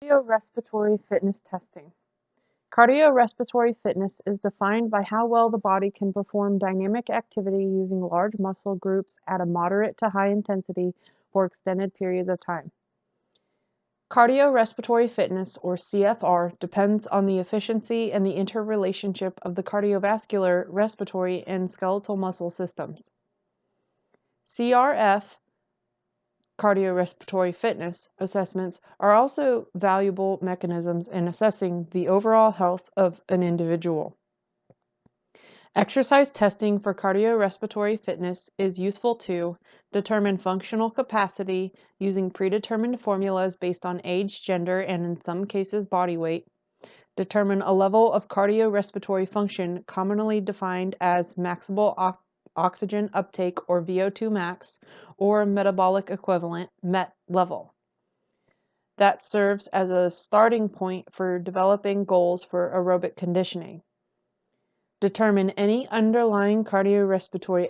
Cardiorespitory fitness testing. Cardiorespitory fitness is defined by how well the body can perform dynamic activity using large muscle groups at a moderate to high intensity for extended periods of time. Cardiorespitory fitness, or CFR, depends on the efficiency and the interrelationship of the cardiovascular, respiratory, and skeletal muscle systems. CRF, cardiorespiratory fitness assessments, are also valuable mechanisms in assessing the overall health of an individual. Exercise testing for cardiorespiratory fitness is useful to determine functional capacity using predetermined formulas based on age, gender, and in some cases body weight, determine a level of cardiorespiratory function commonly defined as maximal oxygen uptake, or VO2 max, or metabolic equivalent, MET level. That serves as a starting point for developing goals for aerobic conditioning. Determine any underlying cardiorespiratory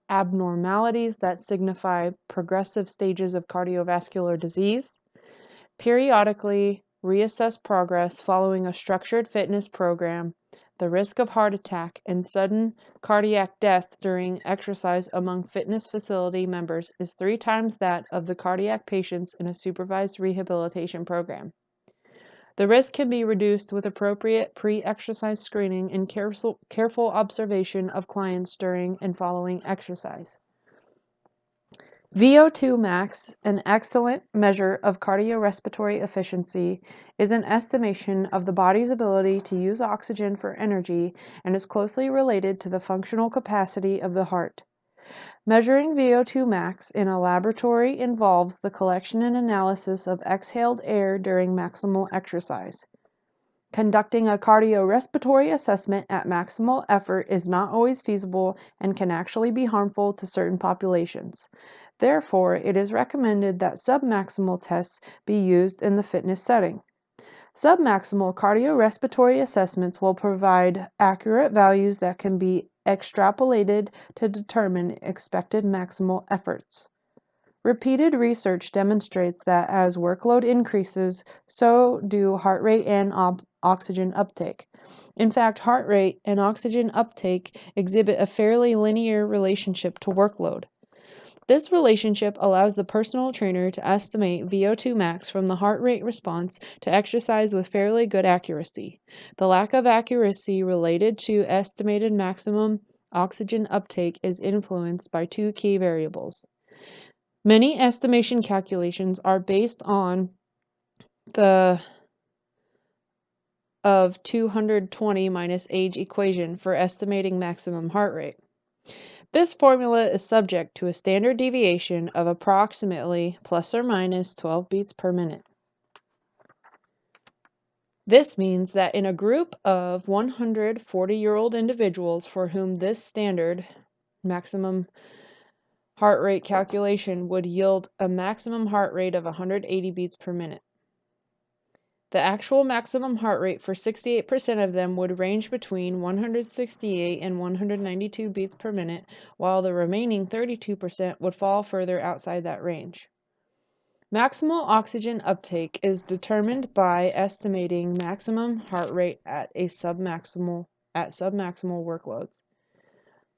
abnormalities that signify progressive stages of cardiovascular disease. Periodically reassess progress following a structured fitness program. The risk of heart attack and sudden cardiac death during exercise among fitness facility members is 3 times that of the cardiac patients in a supervised rehabilitation program. The risk can be reduced with appropriate pre-exercise screening and careful observation of clients during and following exercise. VO2 max, an excellent measure of cardiorespiratory efficiency, is an estimation of the body's ability to use oxygen for energy and is closely related to the functional capacity of the heart. Measuring VO2 max in a laboratory involves the collection and analysis of exhaled air during maximal exercise. Conducting a cardiorespiratory assessment at maximal effort is not always feasible and can actually be harmful to certain populations. Therefore, it is recommended that submaximal tests be used in the fitness setting. Submaximal cardiorespiratory assessments will provide accurate values that can be extrapolated to determine expected maximal efforts. Repeated research demonstrates that as workload increases, so do heart rate and oxygen uptake. In fact, heart rate and oxygen uptake exhibit a fairly linear relationship to workload. This relationship allows the personal trainer to estimate VO2 max from the heart rate response to exercise with fairly good accuracy. The lack of accuracy related to estimated maximum oxygen uptake is influenced by 2 key variables. Many estimation calculations are based on the of 220 minus age equation for estimating maximum heart rate. This formula is subject to a standard deviation of approximately plus or minus 12 beats per minute. This means that in a group of 140-year-old individuals for whom this standard maximum heart rate calculation would yield a maximum heart rate of 180 beats per minute. The actual maximum heart rate for 68% of them would range between 168 and 192 beats per minute, while the remaining 32% would fall further outside that range. Maximal oxygen uptake is determined by estimating maximum heart rate at submaximal workloads.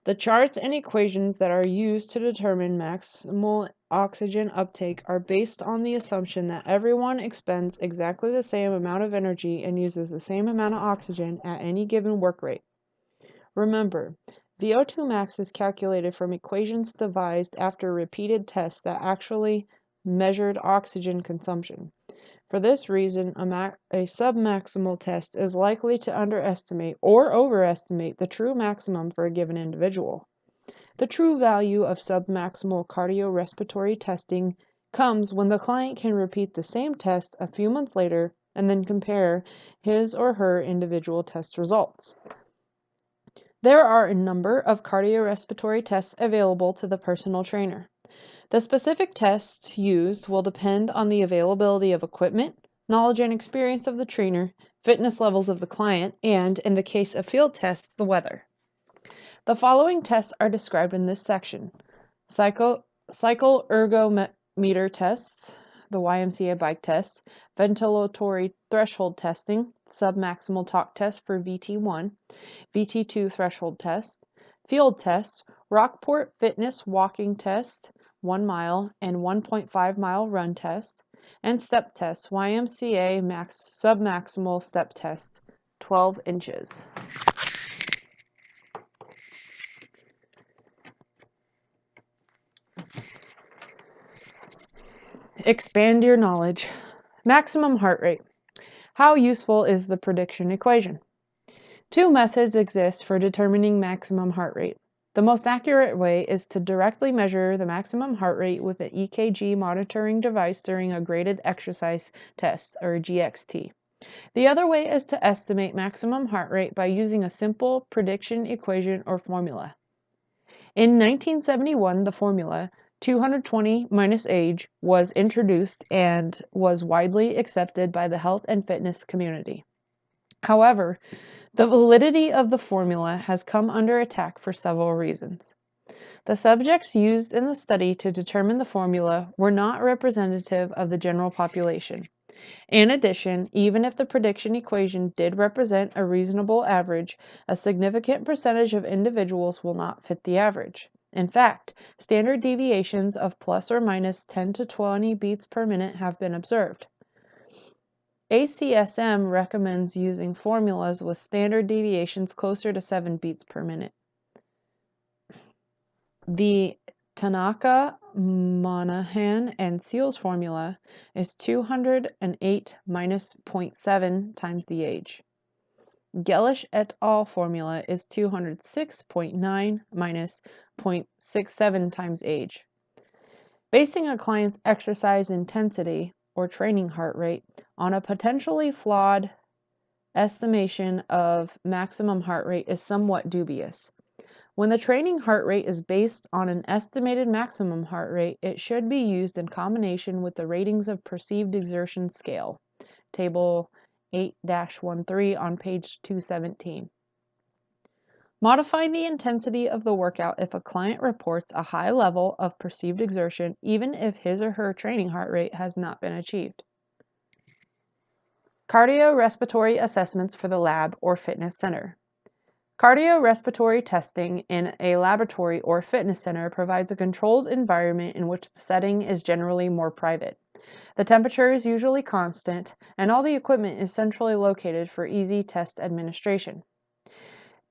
The charts and equations that are used to determine maximal oxygen uptake are based on the assumption that everyone expends exactly the same amount of energy and uses the same amount of oxygen at any given work rate. Remember, VO2 max is calculated from equations devised after repeated tests that actually measured oxygen consumption. For this reason, a submaximal test is likely to underestimate or overestimate the true maximum for a given individual. The true value of submaximal cardiorespiratory testing comes when the client can repeat the same test a few months later and then compare his or her individual test results. There are a number of cardiorespiratory tests available to the personal trainer. The specific tests used will depend on the availability of equipment, knowledge and experience of the trainer, fitness levels of the client, and, in the case of field tests, the weather. The following tests are described in this section: cycle ergometer tests, the YMCA bike test, ventilatory threshold testing, submaximal talk test for VT1, VT2 threshold test, field tests, Rockport fitness walking test, 1 mile and 1.5 mile run test, and step test, YMCA submaximal step test, 12 inches. Expand your knowledge. Maximum heart rate. How useful is the prediction equation? Two methods exist for determining maximum heart rate. The most accurate way is to directly measure the maximum heart rate with an EKG monitoring device during a graded exercise test, or GXT. The other way is to estimate maximum heart rate by using a simple prediction equation or formula. In 1971, the formula 220 minus age was introduced and was widely accepted by the health and fitness community. However, the validity of the formula has come under attack for several reasons. The subjects used in the study to determine the formula were not representative of the general population. In addition, even if the prediction equation did represent a reasonable average, a significant percentage of individuals will not fit the average. In fact, standard deviations of plus or minus 10 to 20 beats per minute have been observed. ACSM recommends using formulas with standard deviations closer to 7 beats per minute. The Tanaka, Monahan, and Seals formula is 208 minus 0.7 times the age. Gellish et al. Formula is 206.9 minus 0.67 times age. Basing a client's exercise intensity, or training heart rate, on a potentially flawed estimation of maximum heart rate is somewhat dubious. When the training heart rate is based on an estimated maximum heart rate, it should be used in combination with the ratings of perceived exertion scale, Table 8-13 on page 217. Modify the intensity of the workout if a client reports a high level of perceived exertion, even if his or her training heart rate has not been achieved. Cardiorespitory assessments for the lab or fitness center. Cardiorespitory testing in a laboratory or fitness center provides a controlled environment in which the setting is generally more private. The temperature is usually constant, and all the equipment is centrally located for easy test administration.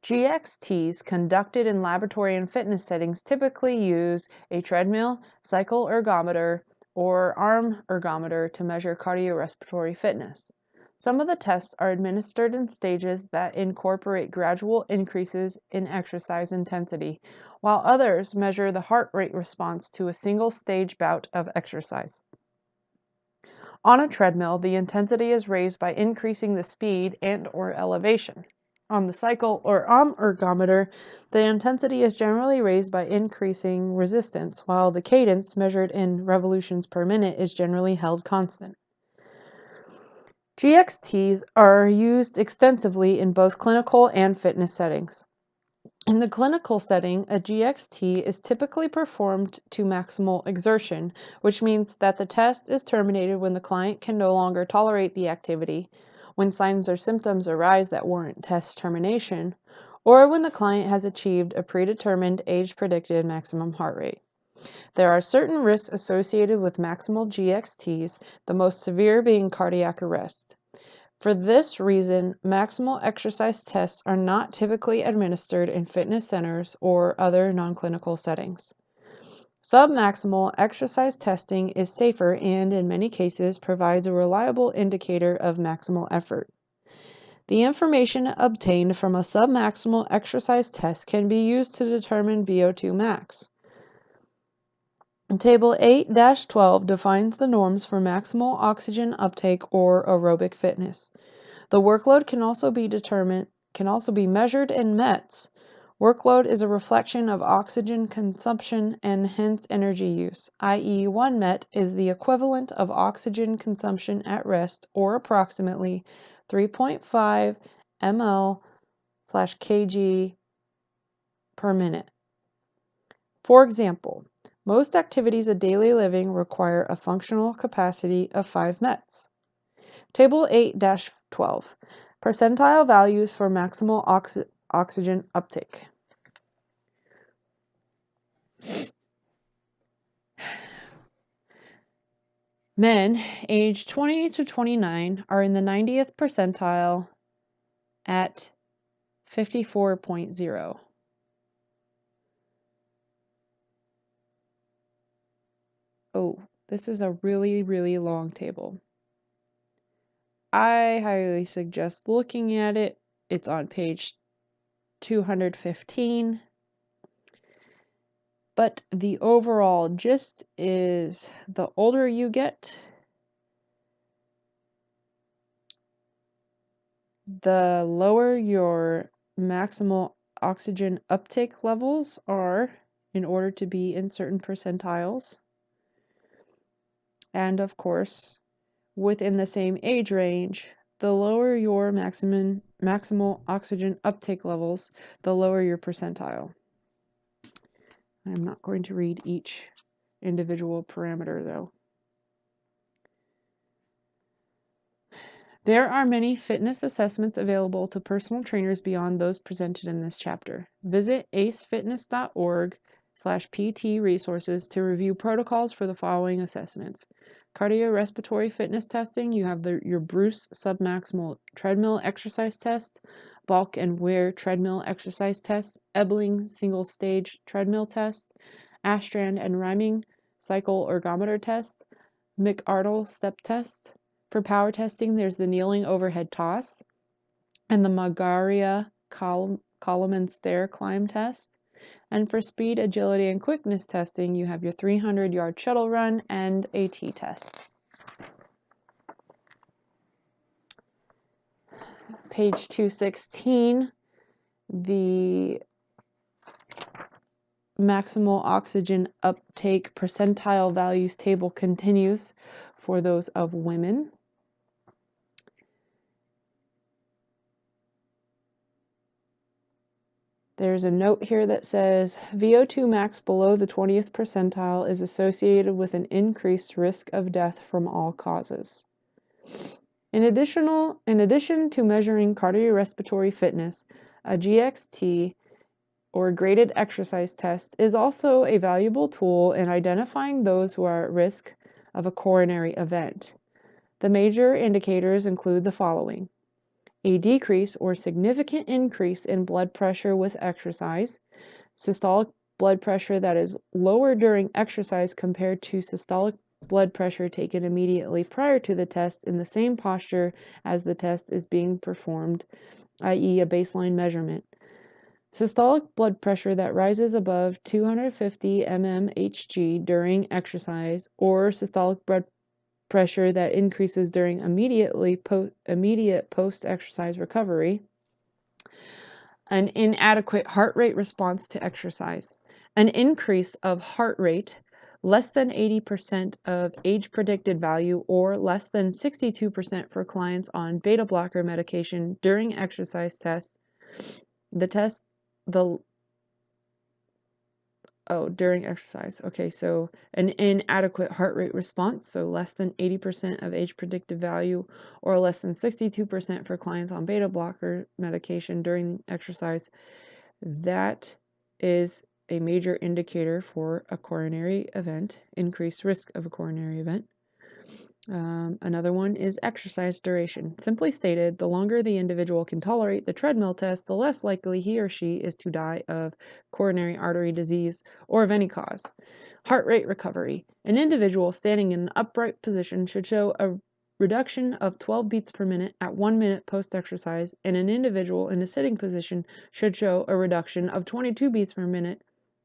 GXTs conducted in laboratory and fitness settings typically use a treadmill, cycle ergometer, or arm ergometer to measure cardiorespiratory fitness. Some of the tests are administered in stages that incorporate gradual increases in exercise intensity, while others measure the heart rate response to a single stage bout of exercise. On a treadmill, the intensity is raised by increasing the speed and/or elevation. On the cycle or arm ergometer, the intensity is generally raised by increasing resistance, while the cadence, measured in revolutions per minute, is generally held constant. GXTs are used extensively in both clinical and fitness settings. In the clinical setting, a GXT is typically performed to maximal exertion, which means that the test is terminated when the client can no longer tolerate the activity, when signs or symptoms arise that warrant test termination, or when the client has achieved a predetermined age-predicted maximum heart rate. There are certain risks associated with maximal GXTs, the most severe being cardiac arrest. For this reason, maximal exercise tests are not typically administered in fitness centers or other non-clinical settings. Submaximal exercise testing is safer and, in many cases, provides a reliable indicator of maximal effort. The information obtained from a submaximal exercise test can be used to determine VO2 max. Table 8-12 defines the norms for maximal oxygen uptake or aerobic fitness. The workload can also be measured in METs. Workload is a reflection of oxygen consumption and hence energy use, i.e. 1 MET is the equivalent of oxygen consumption at rest, or approximately 3.5 ml/kg per minute. For example, Most activities of daily living require a functional capacity of 5 METs. Table 8-12. Percentile values for maximal oxygen uptake. Men aged 20 to 29 are in the 90th percentile at 54.0. Oh, this is a really, really long table. I highly suggest looking at it. It's on page 215. But the overall gist is the older you get, the lower your maximal oxygen uptake levels are in order to be in certain percentiles. And of course, within the same age range, the lower your maximal oxygen uptake levels, the lower your percentile. I'm not going to read each individual parameter though. There are many fitness assessments available to personal trainers beyond those presented in this chapter. Visit acefitness.org/PT resources to review protocols for the following assessments. Cardiorespitory fitness testing, you have your Bruce submaximal treadmill exercise test, bulk and wear treadmill exercise test, Ebling single stage treadmill test, Astrand and Rhyming cycle ergometer test, McArdle step test. For power testing, there's the kneeling overhead toss and the Magaria column and stair climb test. And for speed, agility, and quickness testing, you have your 300-yard shuttle run and AT test. Page 216, the maximal oxygen uptake percentile values table continues for those of women. There's a note here that says VO2 max below the 20th percentile is associated with an increased risk of death from all causes. In addition to measuring cardiorespitory fitness, a GXT or graded exercise test is also a valuable tool in identifying those who are at risk of a coronary event. The major indicators include the following: a decrease or significant increase in blood pressure with exercise, systolic blood pressure that is lower during exercise compared to systolic blood pressure taken immediately prior to the test in the same posture as the test is being performed, i.e. a baseline measurement. Systolic blood pressure that rises above 250 mmHg during exercise, or systolic blood pressure that increases during immediate post-exercise recovery. An inadequate heart rate response to exercise. An increase of heart rate less than 80% of age-predicted value or less than 62% for clients on beta blocker medication during exercise tests. During exercise. Okay, so an inadequate heart rate response, so less than 80% of age predicted value or less than 62% for clients on beta blocker medication during exercise. That is a major indicator for a coronary event, increased risk of a coronary event. Another one is exercise duration. Simply stated, the longer the individual can tolerate the treadmill test, the less likely he or she is to die of coronary artery disease or of any cause. Heart rate recovery. An individual standing in an upright position should show a reduction of 12 beats per minute at 1 minute post-exercise, and an individual in a sitting position should show a reduction of 22 beats per minute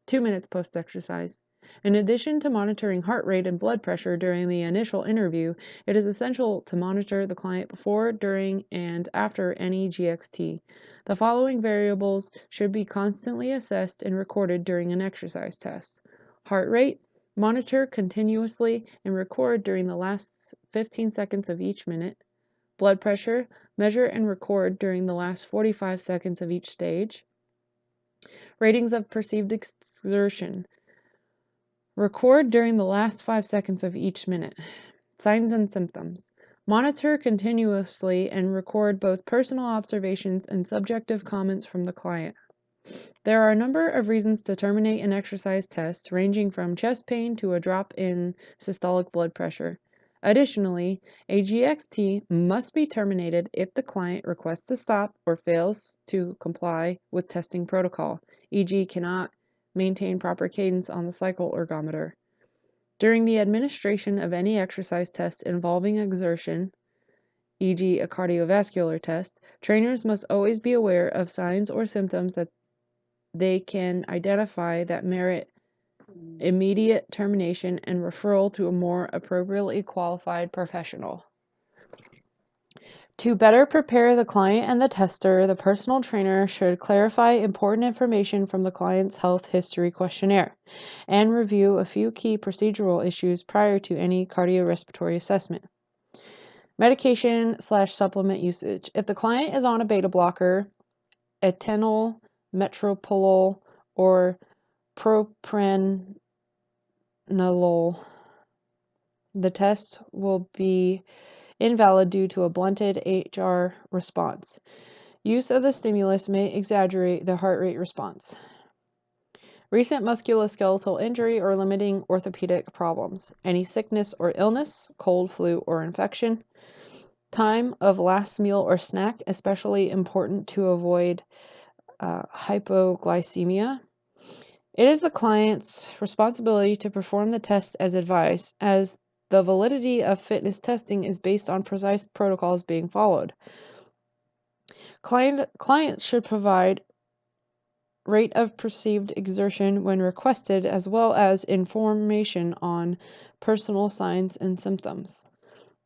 2 minutes post-exercise. In addition to monitoring heart rate and blood pressure during the initial interview, it is essential to monitor the client before, during, and after any GXT. The following variables should be constantly assessed and recorded during an exercise test. Heart rate, monitor continuously and record during the last 15 seconds of each minute. Blood pressure, measure and record during the last 45 seconds of each stage. Ratings of perceived exertion. Record during the last 5 seconds of each minute. Signs and symptoms. Monitor continuously and record both personal observations and subjective comments from the client. There are a number of reasons to terminate an exercise test, ranging from chest pain to a drop in systolic blood pressure. Additionally, a GXT must be terminated if the client requests to stop or fails to comply with testing protocol, e.g. cannot maintain proper cadence on the cycle ergometer. During the administration of any exercise test involving exertion, e.g. a cardiovascular test, trainers must always be aware of signs or symptoms that they can identify that merit immediate termination and referral to a more appropriately qualified professional. To better prepare the client and the tester, the personal trainer should clarify important information from the client's health history questionnaire and review a few key procedural issues prior to any cardiorespitory assessment. Medication/supplement usage. If the client is on a beta blocker, etanyl, metoprolol, or propranolol, the test will be invalid due to a blunted HR response. Use of the stimulus may exaggerate the heart rate response. Recent musculoskeletal injury or limiting orthopedic problems. Any sickness or illness, cold, flu, or infection. Time of last meal or snack, especially important to avoid hypoglycemia. It is the client's responsibility to perform the test as advised, as the validity of fitness testing is based on precise protocols being followed. Clients should provide rate of perceived exertion when requested, as well as information on personal signs and symptoms.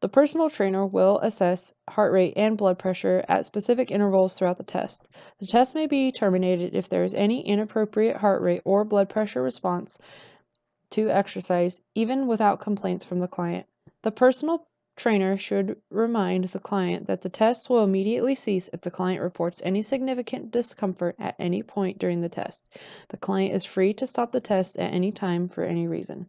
The personal trainer will assess heart rate and blood pressure at specific intervals throughout the test. The test may be terminated if there is any inappropriate heart rate or blood pressure response to exercise, even without complaints from the client. The personal trainer should remind the client that the test will immediately cease if the client reports any significant discomfort at any point during the test. The client is free to stop the test at any time for any reason.